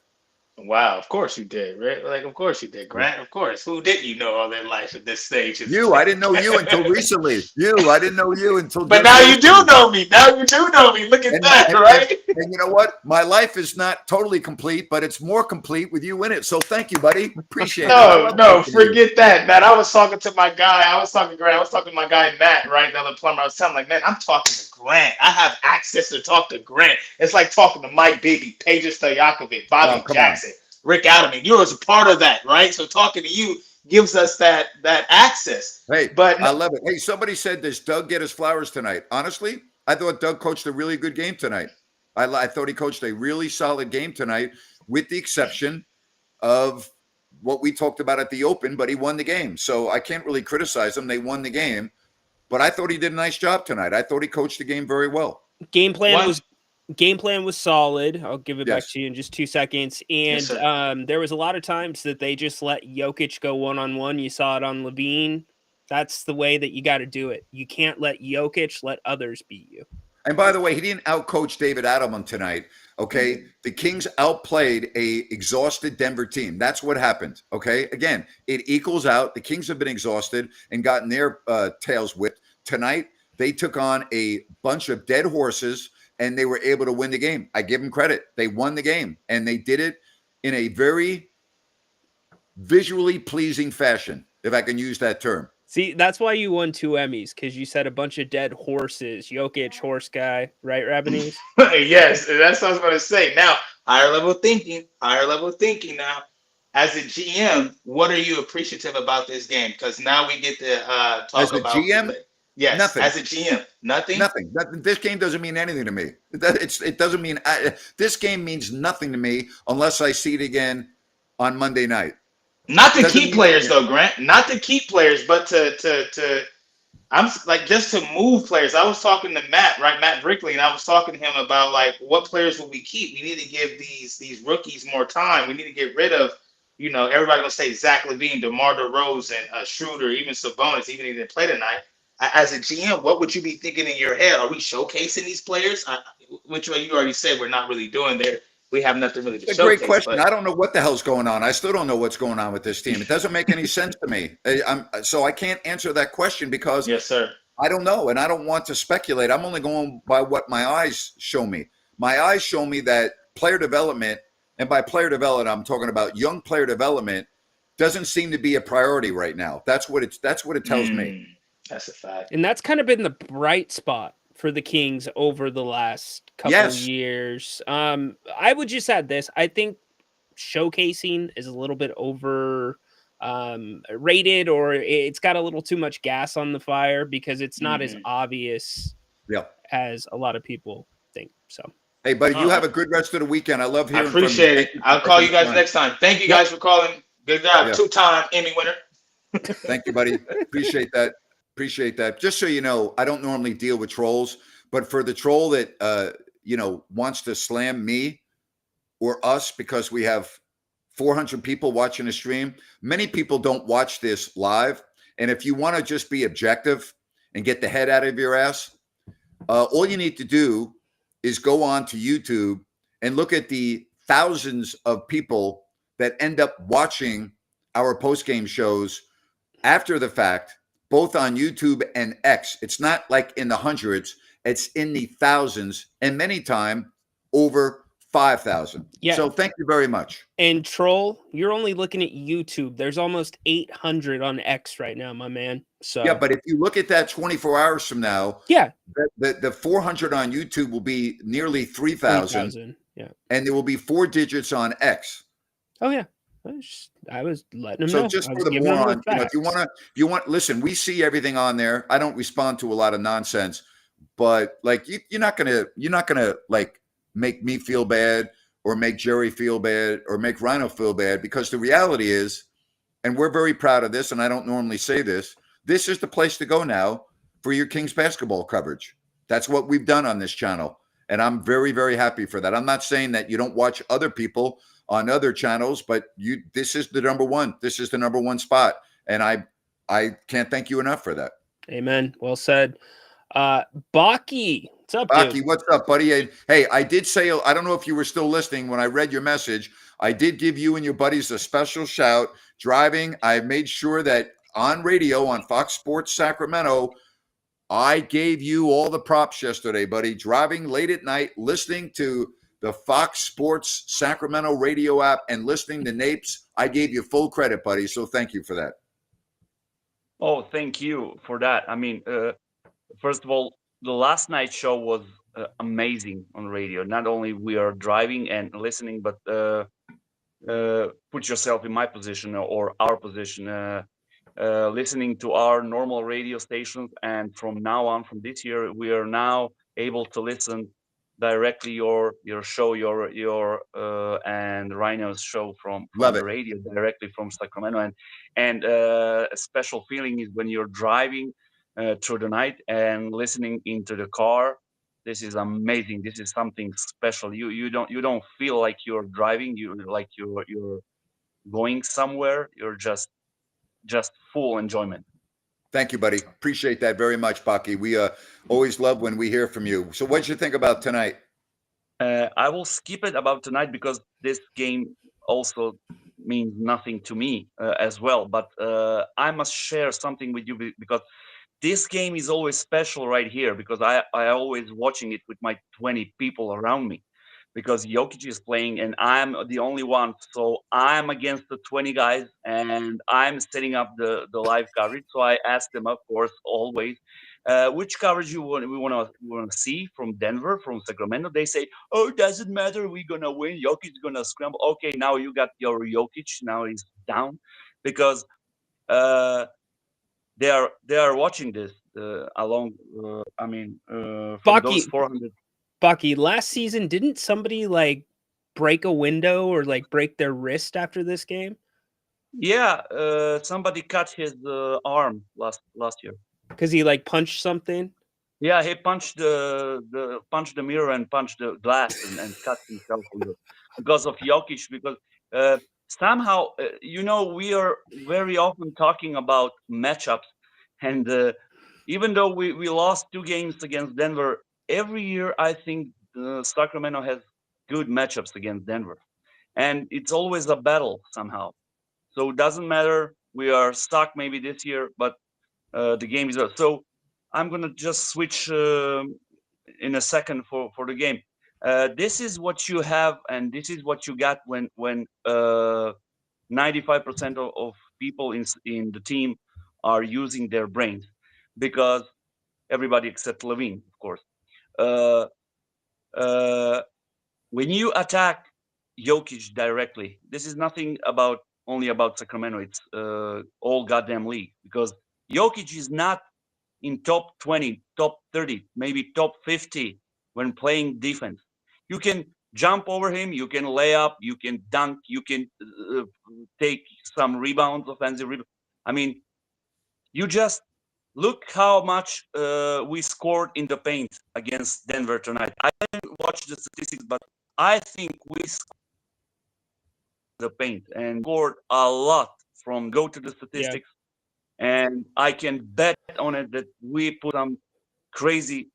[SPEAKER 6] Wow, of course you did, right? Like, of course you did, Grant. Of course. Who didn't you know all their life at this stage?
[SPEAKER 1] You, I didn't know you until recently. I didn't know you until.
[SPEAKER 6] But
[SPEAKER 1] just
[SPEAKER 6] now you
[SPEAKER 1] recently.
[SPEAKER 6] do know me. Now you do know me. Look at
[SPEAKER 1] And,
[SPEAKER 6] that,
[SPEAKER 1] and-
[SPEAKER 6] right?
[SPEAKER 1] and you know what? My life is not totally complete, but it's more complete with you in it. So thank you, buddy. Appreciate it. I
[SPEAKER 6] No,
[SPEAKER 1] love
[SPEAKER 6] no,
[SPEAKER 1] talking to you.
[SPEAKER 6] forget that, man. I was talking to my guy. I was talking to Grant. I was talking to my guy Matt, right? The other plumber. I was telling him, like, man, I'm talking to Grant. I have access to talk to Grant. It's like talking to Mike Bibby, Peja Stojakovic, Bobby
[SPEAKER 1] Oh, come
[SPEAKER 6] Jackson, Rick Adelman. You was a part of that, right? So talking to you gives us that access.
[SPEAKER 1] Hey,
[SPEAKER 6] But
[SPEAKER 1] I love it. Hey, somebody said, does Doug get his flowers tonight? Honestly, I thought Doug coached a really good game tonight. I thought he coached a really solid game tonight, with the exception of what we talked about at the Open, but he won the game. So I can't really criticize him. They won the game. But I thought he did a nice job tonight. I thought he coached the game very well.
[SPEAKER 2] Game plan
[SPEAKER 6] One-
[SPEAKER 2] was solid. I'll give it back
[SPEAKER 1] Yes.
[SPEAKER 2] to you in just 2 seconds. And
[SPEAKER 6] Yes, sir.
[SPEAKER 2] there was a lot of times that they just let Jokic go one-on-one. You saw it on Levine. That's the way that you got to do it. You can't let Jokic let others beat you.
[SPEAKER 1] And by the way, he didn't outcoach David Adelman tonight. Okay. The Kings outplayed a exhausted Denver team. That's what happened. Okay. Again, it equals out. The Kings have been exhausted and gotten their tails whipped. Tonight, they took on a bunch of dead horses and they were able to win the game. I give them credit. They won the game and they did it in a very visually pleasing fashion, if I can use that term.
[SPEAKER 2] See, that's why you won 2 Emmys, because you said a bunch of dead horses. Jokic, horse guy, right, Rabanese?
[SPEAKER 6] Yes, that's what I was going to say. Now, higher level thinking now. As a GM, what are you appreciative about this game? Because now we get to talk
[SPEAKER 1] As a
[SPEAKER 6] about
[SPEAKER 1] GM?
[SPEAKER 6] Yes,
[SPEAKER 1] Nothing.
[SPEAKER 6] as a GM, nothing.
[SPEAKER 1] Nothing. This game doesn't mean anything to me. It doesn't mean this game means nothing to me unless I see it again on Monday night.
[SPEAKER 6] Not the
[SPEAKER 1] Doesn't
[SPEAKER 6] key
[SPEAKER 1] mean
[SPEAKER 6] players
[SPEAKER 1] anything.
[SPEAKER 6] though, Grant. Not the key players, but to I'm like just to move players. I was talking to Matt, right, Matt Brickley, and I was talking to him about like what players will we keep. We need to give these rookies more time. We need to get rid of, everybody gonna say Zach LaVine, DeMar DeRozan, Schroeder, even Sabonis, even if he didn't play tonight. As a GM, what would you be thinking in your head? Are we showcasing these players? Which way you already said we're not really doing there. We have nothing really to
[SPEAKER 1] It's a
[SPEAKER 6] showcase.
[SPEAKER 1] great question.
[SPEAKER 6] but-
[SPEAKER 1] I don't know what the hell's going on. I still don't know what's going on with this team. It doesn't make any sense to me. So I can't answer that question because
[SPEAKER 6] Yes, sir.
[SPEAKER 1] I don't know, and I don't want to speculate. I'm only going by what my eyes show me. My eyes show me that player development, and by player development, I'm talking about young player development, doesn't seem to be a priority right now. That's what it tells me.
[SPEAKER 6] That's a fact.
[SPEAKER 2] And that's kind of been the bright spot for the Kings over the last couple of
[SPEAKER 1] Yes.
[SPEAKER 2] years. I would just add this. I think showcasing is a little bit over rated, or it's got a little too much gas on the fire because it's not as obvious
[SPEAKER 1] Yeah.
[SPEAKER 2] as a lot of people think. So
[SPEAKER 1] Hey, buddy, you have a good rest of the weekend. I love
[SPEAKER 6] I
[SPEAKER 1] hearing from you.
[SPEAKER 6] appreciate it.
[SPEAKER 1] Thank you for
[SPEAKER 6] I'll call you
[SPEAKER 1] taking
[SPEAKER 6] guys
[SPEAKER 1] the time.
[SPEAKER 6] next time. Thank you guys for calling. Good job.
[SPEAKER 1] Yeah.
[SPEAKER 6] 2-time Emmy winner.
[SPEAKER 1] Thank you, buddy. Appreciate that. Appreciate that. Just so you know, I don't normally deal with trolls, but for the troll that wants to slam me or us because we have 400 people watching the stream, many people don't watch this live. And if you want to just be objective and get the head out of your ass, all you need to do is go on to YouTube and look at the thousands of people that end up watching our post-game shows after the fact, both on YouTube and X. It's not like in the hundreds, it's in the thousands, and many times over 5,000.
[SPEAKER 2] Yeah.
[SPEAKER 1] So thank you very much.
[SPEAKER 2] And Troll, you're only looking at YouTube. There's almost 800 on X right now, my man. So
[SPEAKER 1] yeah, but if you look at that 24 hours from now,
[SPEAKER 2] yeah,
[SPEAKER 1] the 400 on YouTube will be nearly 3,000.
[SPEAKER 2] Yeah.
[SPEAKER 1] And there will be 4 digits on X.
[SPEAKER 2] Oh yeah. I was letting them
[SPEAKER 1] So
[SPEAKER 2] know.
[SPEAKER 1] just
[SPEAKER 2] I
[SPEAKER 1] for
[SPEAKER 2] was
[SPEAKER 1] the
[SPEAKER 2] giving them
[SPEAKER 1] moron,
[SPEAKER 2] facts.
[SPEAKER 1] if you want, listen, we see everything on there. I don't respond to a lot of nonsense, but like you're not gonna like make me feel bad or make Jerry feel bad or make Ryno feel bad, because the reality is, and we're very proud of this, and I don't normally say this, this is the place to go now for your Kings basketball coverage. That's what we've done on this channel, and I'm very, very happy for that. I'm not saying that you don't watch other people on other channels, but this is the number one. This is the number one spot, and I can't thank you enough for that.
[SPEAKER 2] Amen. Well said. Baki, what's up,
[SPEAKER 1] Baki,
[SPEAKER 2] dude?
[SPEAKER 1] what's up, buddy? Hey, I did say, I don't know if you were still listening when I read your message. I did give you and your buddies a special shout. Driving, I made sure that on radio on Fox Sports Sacramento, I gave you all the props yesterday, buddy. Driving late at night, listening to the Fox Sports Sacramento radio app and listening to Napes, I gave you full credit, buddy. So thank you for that.
[SPEAKER 7] Oh, thank you for that. I mean, first of all, the last night show was amazing on radio. Not only we are driving and listening, but put yourself in my position or our position, listening to our normal radio stations. And from now on, from this year, we are now able to listen directly your show, your and Ryno's show from the radio directly from Sacramento. And a special feeling is when you're driving through the night and listening into the car. This is amazing. This is something special. You don't feel like you're driving. You're going somewhere. You're just full enjoyment.
[SPEAKER 1] Thank you, buddy. Appreciate that very much, Baki. We always love when we hear from you. So what did you think about tonight?
[SPEAKER 7] I will skip it about tonight because this game also means nothing to me as well. But I must share something with you because this game is always special right here, because I always watching it with my 20 people around me, because Jokic is playing and I'm the only one. So I'm against the 20 guys and I'm setting up the live coverage. So I asked them, of course, always, which coverage we want to see from Denver, from Sacramento. They say, oh, it doesn't matter. We're going to win. Jokic is going to scramble. Okay, now you got your Jokic. Now he's down because they are watching this along. For those 400.
[SPEAKER 2] Bucky, last season, didn't somebody like break a window or like break their wrist after this game?
[SPEAKER 7] Yeah, somebody cut his arm last year
[SPEAKER 2] because he like punched something.
[SPEAKER 7] Yeah, he punched the mirror and punched the glass and cut himself because of Jokic. Because somehow, we are very often talking about matchups, and even though we lost 2 games against Denver, every year I think Sacramento has good matchups against Denver, and it's always a battle somehow. So it doesn't matter. We are stuck maybe this year, but the game is over. So I'm going to just switch in a second for the game. This is what you have, and this is what you got when 95% of people in the team are using their brains, because everybody except Levine, of course. When you attack Jokic directly, this is nothing only about Sacramento. It's all goddamn league, because Jokic is not in top 20, top 30, maybe top 50 when playing defense. You can jump over him, you can lay up, you can dunk, you can take some rebounds, offensive rebounds. I mean, you just look how much we scored in the paint against Denver tonight. I didn't watch the statistics, but I think we scored the paint and scored a lot from go to the statistics. And I can bet on it that we put some crazy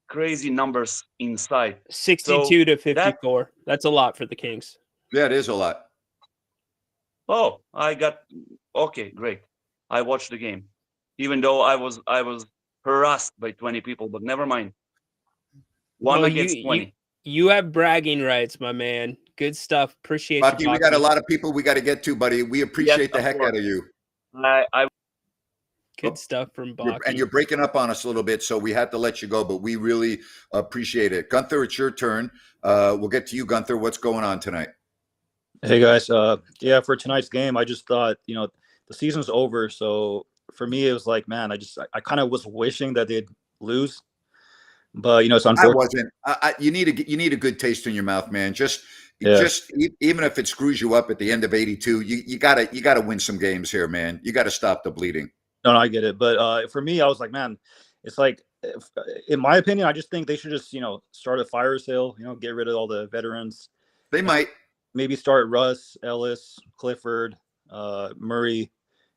[SPEAKER 7] numbers inside.
[SPEAKER 2] 62 to
[SPEAKER 7] that
[SPEAKER 2] 54. That's a lot for the Kings.
[SPEAKER 1] Yeah, it is a lot.
[SPEAKER 7] oh, okay, great. I watched the game, even though I was harassed by 20 people, but never mind. One
[SPEAKER 2] Well,
[SPEAKER 7] against 20.
[SPEAKER 2] You have bragging rights, my man. Good stuff. Appreciate
[SPEAKER 1] Bucky,
[SPEAKER 2] you.
[SPEAKER 1] we got a
[SPEAKER 2] Bucky.
[SPEAKER 1] lot of people we got to get to, buddy. We appreciate the
[SPEAKER 7] of
[SPEAKER 1] heck
[SPEAKER 7] course.
[SPEAKER 1] out of you.
[SPEAKER 7] I
[SPEAKER 2] Good stuff from Bucky.
[SPEAKER 1] And you're breaking up on us a little bit, so we had to let you go, but we really appreciate it. Gunther, it's your turn. We'll get to you, Gunther. What's going on tonight?
[SPEAKER 8] Hey guys, yeah, for tonight's game, I just thought, the season's over. So for me, it was like, man, I kind of was wishing that they'd lose, but it's
[SPEAKER 1] I
[SPEAKER 8] unfortunate.
[SPEAKER 1] wasn't. You need a good taste in your mouth, man. Just even if it screws you up at the end of 82, you gotta win some games here, man. You got to stop the bleeding.
[SPEAKER 8] No, I get it. But for me, I was like, man, it's like, in my opinion, I just think they should just, start a fire sale, get rid of all the veterans.
[SPEAKER 1] They might.
[SPEAKER 8] Maybe start Russ, Ellis, Clifford, Murray,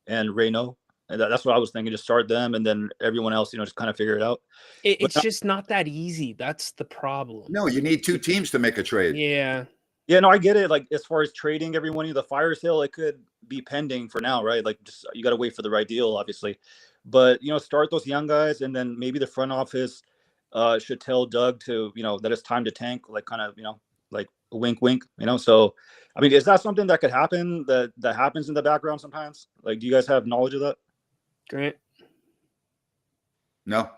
[SPEAKER 8] and Ryno. And that's what I was thinking. Just start them, and then everyone else, just kind of figure it out.
[SPEAKER 2] It's just not that easy. That's the problem.
[SPEAKER 1] No, you need two teams to make a trade.
[SPEAKER 2] Yeah.
[SPEAKER 8] Yeah, no, I get it. Like, as far as trading everyone in the fire sale, it could be pending for now, right? Like, just you got to wait for the right deal, obviously. But start those young guys, and then maybe the front office should tell Doug to, that it's time to tank. Like, kind of, like wink, wink. So, I mean, is that something that could happen? That happens in the background sometimes? Like, do you guys have knowledge of that?
[SPEAKER 2] Grant?
[SPEAKER 1] No.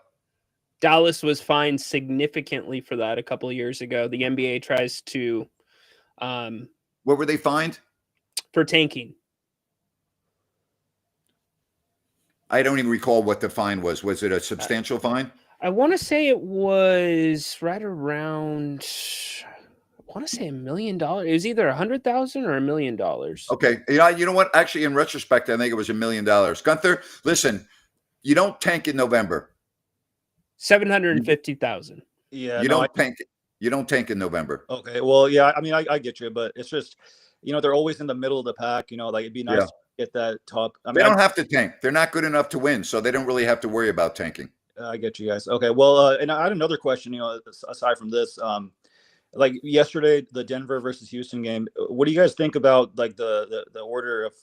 [SPEAKER 2] Dallas was fined significantly for that a couple of years ago. The NBA tries to
[SPEAKER 1] What were they fined?
[SPEAKER 2] for tanking.
[SPEAKER 1] I don't even recall what the fine was. Was it a substantial fine?
[SPEAKER 2] I want to say it was right around, I want to say $1 million. It was either $100,000 or $1 million.
[SPEAKER 1] Okay. You know what? Actually, in retrospect, I think it was $1 million. Gunther, listen, you don't tank in November.
[SPEAKER 2] 750,000.
[SPEAKER 8] Yeah,
[SPEAKER 1] You don't tank. You don't tank in November.
[SPEAKER 8] Okay, well, yeah, I mean, I get you, but it's just, they're always in the middle of the pack. Like, it'd be nice to get that top. I mean,
[SPEAKER 1] They don't have to tank. They're not good enough to win, so they don't really have to worry about tanking.
[SPEAKER 8] I get you guys. Okay, well, and I had another question. Aside from this, like yesterday, the Denver versus Houston game. What do you guys think about like the order of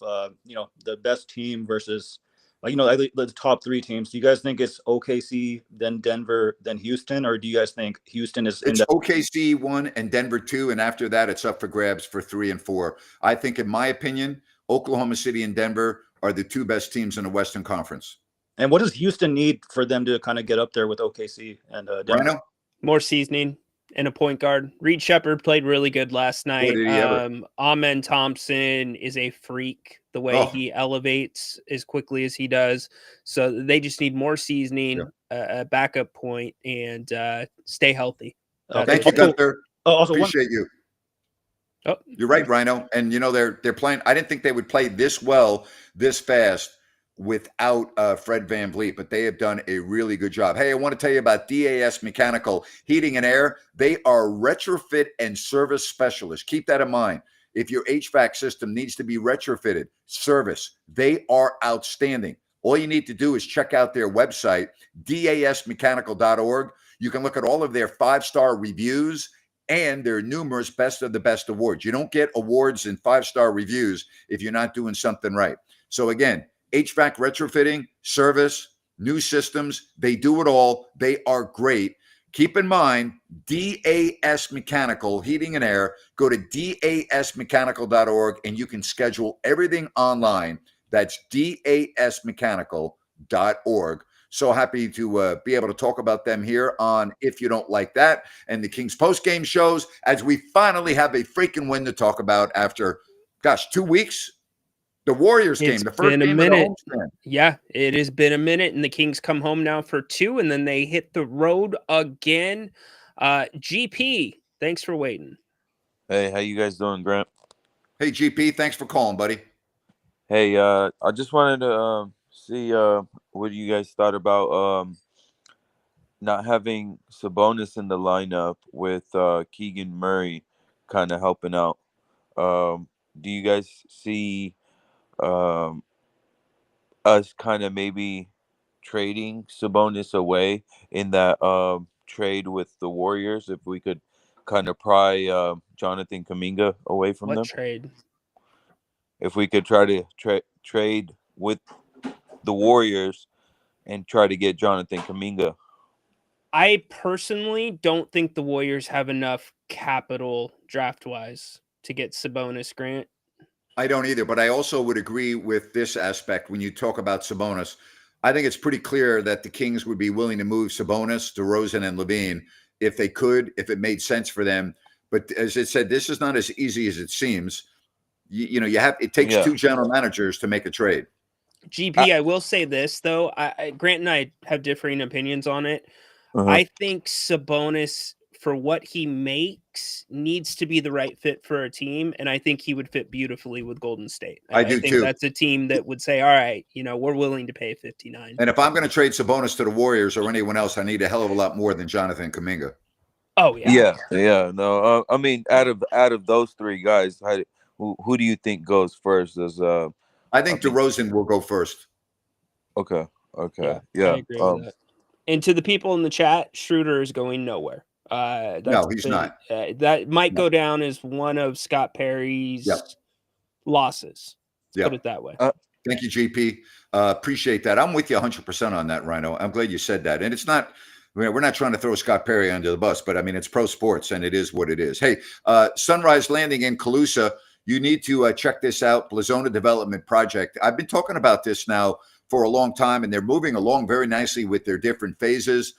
[SPEAKER 8] the best team versus like the top three teams? Do you guys think it's OKC, then Denver, then Houston, or do you guys think Houston is?
[SPEAKER 1] It's OKC 1 and Denver 2, and after that, it's up for grabs for 3 and 4. I think, in my opinion, Oklahoma City and Denver are the two best teams in the Western Conference.
[SPEAKER 8] And what does Houston need for them to kind of get up there with OKC and Denver?
[SPEAKER 1] Ryno?
[SPEAKER 2] More seasoning and a point guard. Reed Shepherd played really good last night.
[SPEAKER 1] did he ever?
[SPEAKER 2] Amen Thompson is a freak the way he elevates as quickly as he does. So they just need more seasoning, a backup point, and stay healthy.
[SPEAKER 1] Thank you, Gunther.
[SPEAKER 8] Also,
[SPEAKER 1] appreciate you.
[SPEAKER 2] Oh,
[SPEAKER 1] You're right, Ryno. And they're playing. I didn't think they would play this well, this fast, without Fred VanVleet, but they have done a really good job. Hey, I want to tell you about DAS Mechanical Heating and Air. They are retrofit and service specialists. Keep that in mind. If your HVAC system needs to be retrofitted, service, they are outstanding. All you need to do is check out their website, dasmechanical.org. You can look at all of their 5-star reviews and their numerous best of the best awards. You don't get awards and 5-star reviews if you're not doing something right. So again, HVAC retrofitting, service, new systems, they do it all. They are great. Keep in mind, DAS Mechanical Heating and Air. Go to dasmechanical.org and you can schedule everything online. That's dasmechanical.org. So happy to be able to talk about them here on If You Don't Like That and the Kings postgame shows as we finally have a freaking win to talk about after, 2 weeks. The Warriors game, the first game of the homestand.
[SPEAKER 2] Yeah, it has been a minute, and the Kings come home now for 2, and then they hit the road again. GP, thanks for waiting.
[SPEAKER 9] Hey, how you guys doing, Grant?
[SPEAKER 1] Hey, GP, thanks for calling, buddy.
[SPEAKER 9] Hey, I just wanted to see what you guys thought about not having Sabonis in the lineup with Keegan Murray kind of helping out. Do you guys see um, us kind of maybe trading Sabonis away in that trade with the Warriors if we could kind of pry Jonathan Kuminga away from
[SPEAKER 2] What
[SPEAKER 9] them?
[SPEAKER 2] trade?
[SPEAKER 9] If we could try to trade with the Warriors and try to get Jonathan Kuminga.
[SPEAKER 2] I personally don't think the Warriors have enough capital draft-wise to get Sabonis, Grant.
[SPEAKER 1] I don't either, but I also would agree with this aspect when you talk about Sabonis. I think it's pretty clear that the Kings would be willing to move Sabonis, DeRozan, and Levine if they could, if it made sense for them. But as it said, this is not as easy as it seems. It takes
[SPEAKER 9] Yeah.
[SPEAKER 1] two general managers to make a trade.
[SPEAKER 2] GP, I will say this though. Grant and I have differing opinions on it.
[SPEAKER 9] Uh-huh.
[SPEAKER 2] I think Sabonis, for what he makes, needs to be the right fit for a team, and I think he would fit beautifully with Golden State.
[SPEAKER 1] I do
[SPEAKER 2] think
[SPEAKER 1] too.
[SPEAKER 2] That's a team that would say, "All right, we're willing to pay 59."
[SPEAKER 1] And if I'm going to trade Sabonis to the Warriors or anyone else, I need a hell of a lot more than Jonathan Kuminga.
[SPEAKER 2] Oh yeah.
[SPEAKER 9] No, I mean, out of those three guys, who do you think goes first?
[SPEAKER 1] I think DeRozan will go first.
[SPEAKER 9] Okay.
[SPEAKER 2] I
[SPEAKER 9] Yeah.
[SPEAKER 2] agree with that. And to the people in the chat, Schroeder is going nowhere.
[SPEAKER 1] No, he's not.
[SPEAKER 2] That might go down as one of Scott Perry's losses. Put it that way.
[SPEAKER 1] Thank you, GP. Appreciate that. I'm with you 100% on that, Ryno. I'm glad you said that. And it's not, we're not trying to throw Scott Perry under the bus, but I mean, it's pro sports and it is what it is. Hey, Sunrise Landing in Calusa, you need to check this out, Blazona Development Project. I've been talking about this now for a long time, and they're moving along very nicely with their different phases.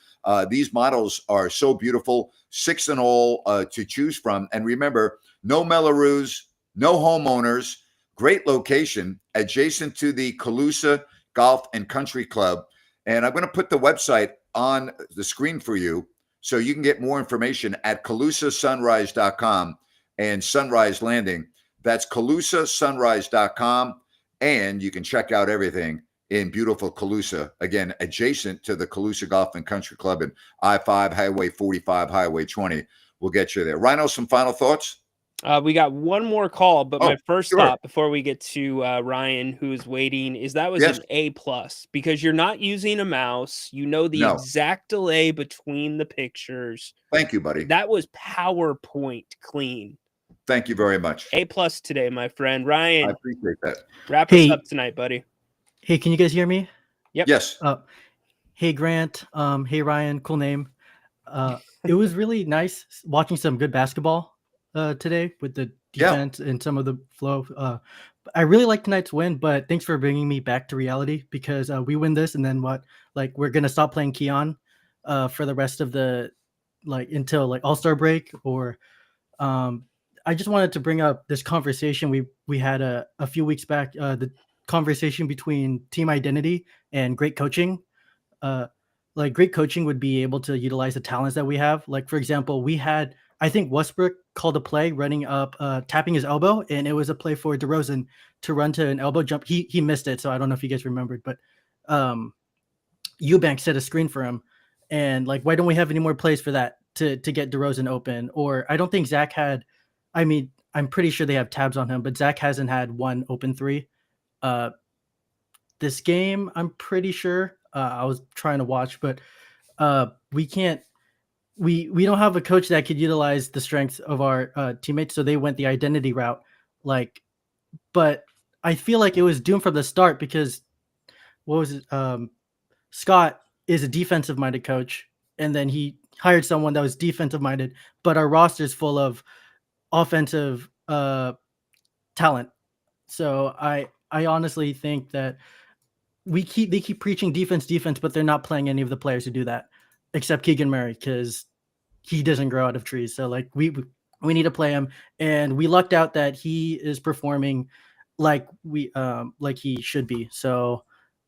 [SPEAKER 1] These models are so beautiful, 6 in all to choose from. And remember, no Mellorews, no homeowners, great location adjacent to the Calusa Golf and Country Club. And I'm going to put the website on the screen for you so you can get more information at calusasunrise.com and Sunrise Landing. That's calusasunrise.com, and you can check out everything in beautiful Calusa, again, adjacent to the Calusa Golf and Country Club and I-5, Highway 45, Highway 20. We'll get you there. Ryno, some final thoughts?
[SPEAKER 2] We got one more call, but my first
[SPEAKER 1] sure.
[SPEAKER 2] thought before we get to Ryan, who's waiting, is that was an A+, because you're not using a mouse. You know the exact delay between the pictures.
[SPEAKER 1] Thank you, buddy.
[SPEAKER 2] That was PowerPoint clean.
[SPEAKER 1] Thank you very much.
[SPEAKER 2] A+ today, my friend. Ryan,
[SPEAKER 1] I appreciate that.
[SPEAKER 2] Wrap us up tonight, buddy.
[SPEAKER 10] Hey, can you guys hear me?
[SPEAKER 2] Yep.
[SPEAKER 1] Yes.
[SPEAKER 10] Hey, Grant. Hey, Ryan. Cool name. It was really nice watching some good basketball today with the defense and some of the flow. I really like tonight's win, but thanks for bringing me back to reality, because we win this and then what? Like, we're going to stop playing Keon for the rest of the, until All-Star break, or I just wanted to bring up this conversation we had a few weeks back, the conversation between team identity and great coaching. Great coaching would be able to utilize the talents that we have. Like, for example, I think Westbrook called a play running up, tapping his elbow, and it was a play for DeRozan to run to an elbow jump. He missed it, so I don't know if you guys remembered, but Eubanks set a screen for him. And why don't we have any more plays for that to get DeRozan open? Or I don't think Zach had, I'm pretty sure they have tabs on him, but Zach hasn't had one open three. This game, I'm pretty sure. I was trying to watch, but we can't. We don't have a coach that could utilize the strengths of our teammates, so they went the identity route. But I feel like it was doomed from the start, because what was it? Scott is a defensive-minded coach, and then he hired someone that was defensive-minded, but our roster is full of offensive talent. So I honestly think that they keep preaching defense, but they're not playing any of the players who do that, except Keegan Murray, because he doesn't grow out of trees. So we need to play him, and we lucked out that he is performing like he should be. So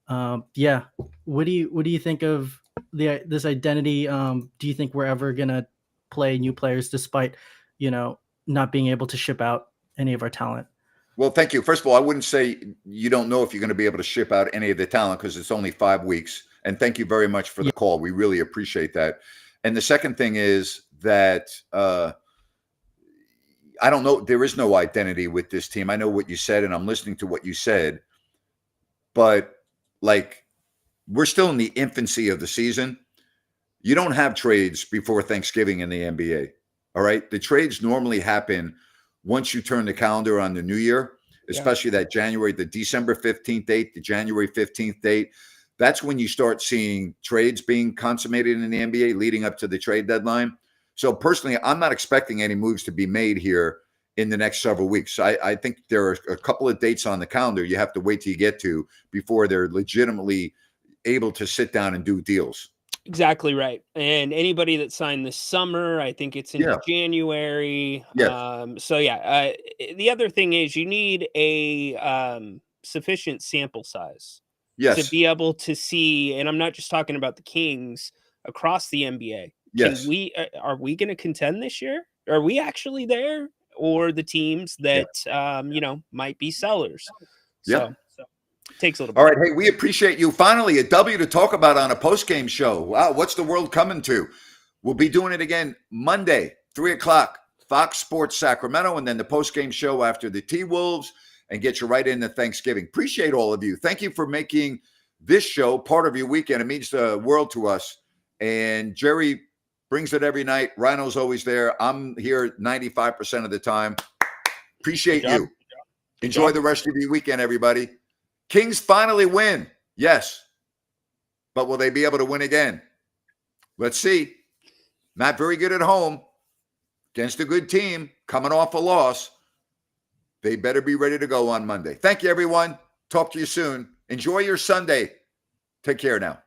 [SPEAKER 10] what do you think of this identity? Do you think we're ever gonna play new players despite not being able to ship out any of our talent?
[SPEAKER 1] Well, thank you. First of all, I wouldn't say you don't know if you're going to be able to ship out any of the talent because it's only 5 weeks. And thank you very much for the call. We really appreciate that. And the second thing is that I don't know. There is no identity with this team. I know what you said, and I'm listening to what you said. But, like, we're still in the infancy of the season. You don't have trades before Thanksgiving in the NBA. All right? The trades normally happen once you turn the calendar on the new year, especially the December 15th date, the January 15th date. That's when you start seeing trades being consummated in the NBA leading up to the trade deadline. So personally, I'm not expecting any moves to be made here in the next several weeks. I think there are a couple of dates on the calendar you have to wait till you get to before they're legitimately able to sit down and do deals.
[SPEAKER 2] Exactly right. And anybody that signed this summer, I think it's into January.
[SPEAKER 1] Yeah.
[SPEAKER 2] The other thing is you need a sufficient sample size to be able to see, and I'm not just talking about the Kings across the NBA.
[SPEAKER 1] Yes.
[SPEAKER 2] Are we going to contend this year? Are we actually there? Or the teams that might be sellers? So takes a little bit.
[SPEAKER 1] All right. Hey, we appreciate you. Finally, a W to talk about on a post-game show. Wow, what's the world coming to? We'll be doing it again Monday, 3:00, Fox Sports Sacramento, and then the post-game show after the T-Wolves, and get you right into Thanksgiving. Appreciate all of you. Thank you for making this show part of your weekend. It means the world to us. And Jerry brings it every night. Ryno's always there. I'm here 95% of the time. Appreciate you. Enjoy the rest of your weekend, everybody. Kings finally win. Yes. But will they be able to win again? Let's see. Not very good at home against a good team coming off a loss. They better be ready to go on Monday. Thank you, everyone. Talk to you soon. Enjoy your Sunday. Take care now.